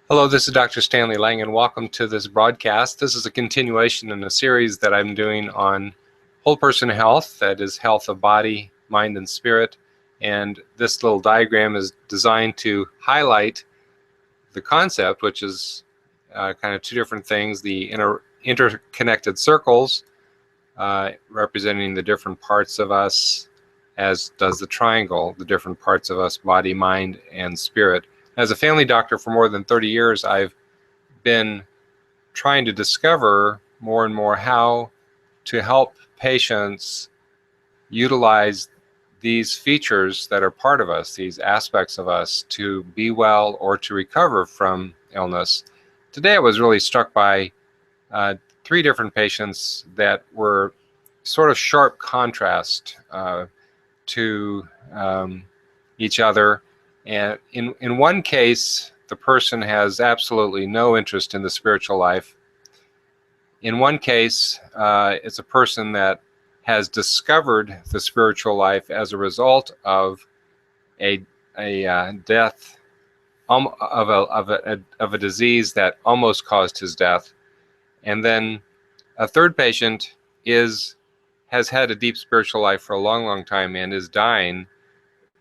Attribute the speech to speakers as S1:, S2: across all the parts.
S1: Hello, this is Dr. Stanley Lang, and welcome to this broadcast. This is a continuation in a series that I'm doing on whole person health, that is health of body, mind, and spirit. And this little diagram is designed to highlight the concept, which is kind of two different things: the interconnected circles representing the different parts of us, as does the triangle, the different parts of us: body, mind, and spirit. As a family doctor for more than 30 years, I've been trying to discover more and more how to help patients utilize these features that are part of us, these aspects of us, to be well or to recover from illness. Today I was really struck by three different patients that were sort of sharp contrast to each other. And in one case, the person has absolutely no interest in the spiritual life. In one case, it's a person that has discovered the spiritual life as a result of a death of a disease that almost caused his death. And then a third patient has had a deep spiritual life for a long, long time and is dying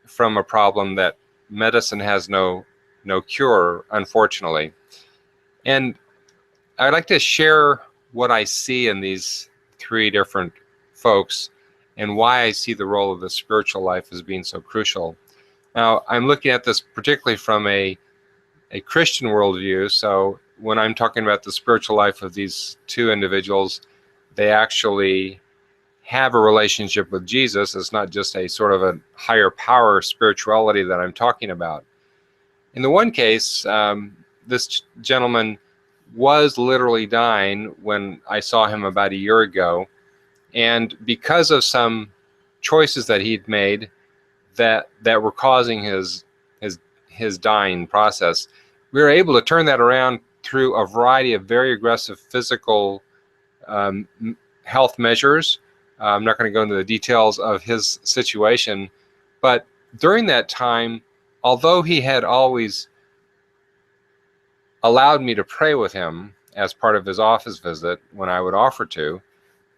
S1: from a problem that medicine has no cure, unfortunately. And I'd like to share what I see in these three different folks and why I see the role of the spiritual life as being so crucial. Now, I'm looking at this particularly from a Christian worldview. So when I'm talking about the spiritual life of these two individuals, they actually have a relationship with Jesus. It's not just a sort of a higher power spirituality that I'm talking about. In the one case, this gentleman was literally dying when I saw him about a year ago, and because of some choices that he'd made that were causing his dying process, we were able to turn that around through a variety of very aggressive physical health measures. I'm not going to go into the details of his situation, but during that time, although he had always allowed me to pray with him as part of his office visit when I would offer to,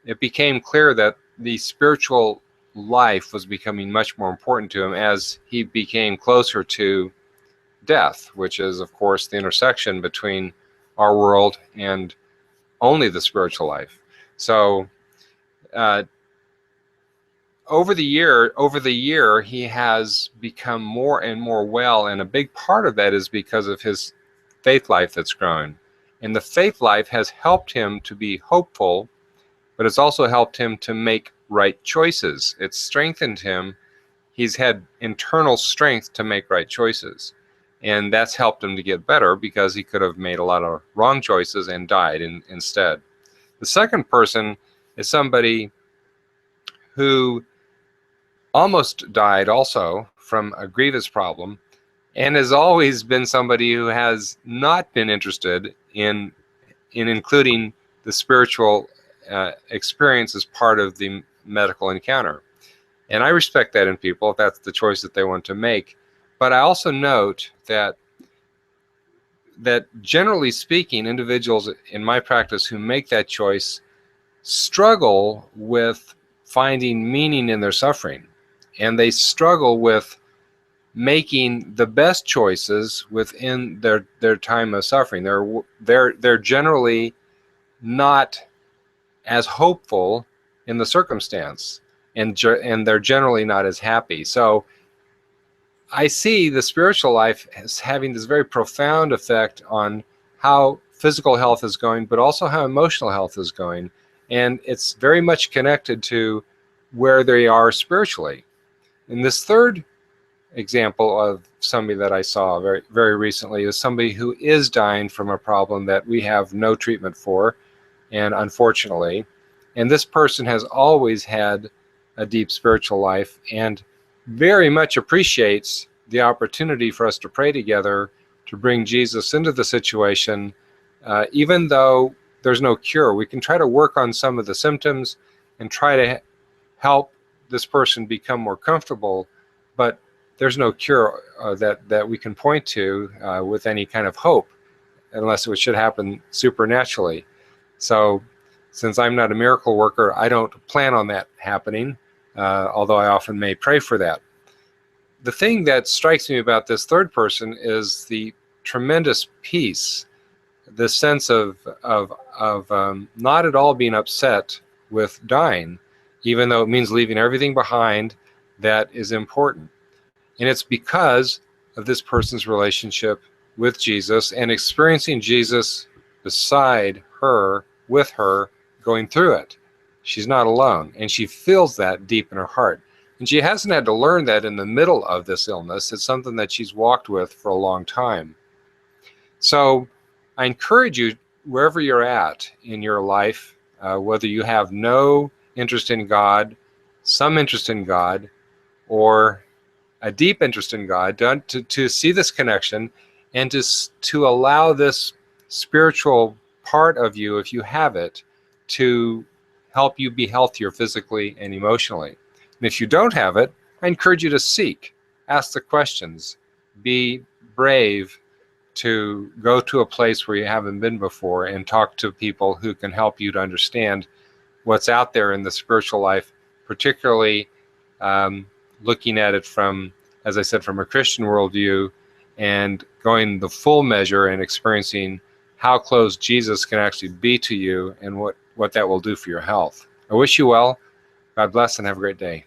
S1: it became clear that the spiritual life was becoming much more important to him as he became closer to death, which is, of course, the intersection between our world and only the spiritual life. So over the year, he has become more and more well, and a big part of that is because of his faith life that's grown. And the faith life has helped him to be hopeful, but it's also helped him to make right choices. It's strengthened him. He's had internal strength to make right choices. And that's helped him to get better, because he could have made a lot of wrong choices and died instead. The second person is somebody who almost died also from a grievous problem, and has always been somebody who has not been interested in including the spiritual experience as part of the medical encounter. And I respect that in people if that's the choice that they want to make. But I also note that generally speaking, individuals in my practice who make that choice struggle with finding meaning in their suffering, and they struggle with making the best choices within their time of suffering. They're generally not as hopeful in the circumstance, and they're generally not as happy. So I see the spiritual life as having this very profound effect on how physical health is going, but also how emotional health is going. And it's very much connected to where they are spiritually. And this third example of somebody that I saw very, very recently is somebody who is dying from a problem that we have no treatment for, and unfortunately. And this person has always had a deep spiritual life and very much appreciates the opportunity for us to pray together to bring Jesus into the situation. Even though there's no cure, we can try to work on some of the symptoms and try to help this person become more comfortable, but there's no cure that we can point to with any kind of hope. unless it should happen supernaturally. So since I'm not a miracle worker, I don't plan on that happening, although I often may pray for that. The thing that strikes me about this third person is the tremendous peace, the sense of not at all being upset with dying, even though it means leaving everything behind that is important. And it's because of this person's relationship with Jesus and experiencing Jesus beside her, with her, going through it. She's not alone, and she feels that deep in her heart. And she hasn't had to learn that in the middle of this illness. It's something that she's walked with for a long time. So I encourage you, wherever you're at in your life, whether you have no interest in God, some interest in God, or a deep interest in God, to see this connection and to allow this spiritual part of you, if you have it, to help you be healthier physically and emotionally. And if you don't have it, I encourage you to seek, ask the questions, be brave to go to a place where you haven't been before and talk to people who can help you to understand what's out there in the spiritual life, particularly looking at it from, as I said, from a Christian worldview, and going the full measure and experiencing how close Jesus can actually be to you and what that will do for your health. I wish you well. God bless and have a great day.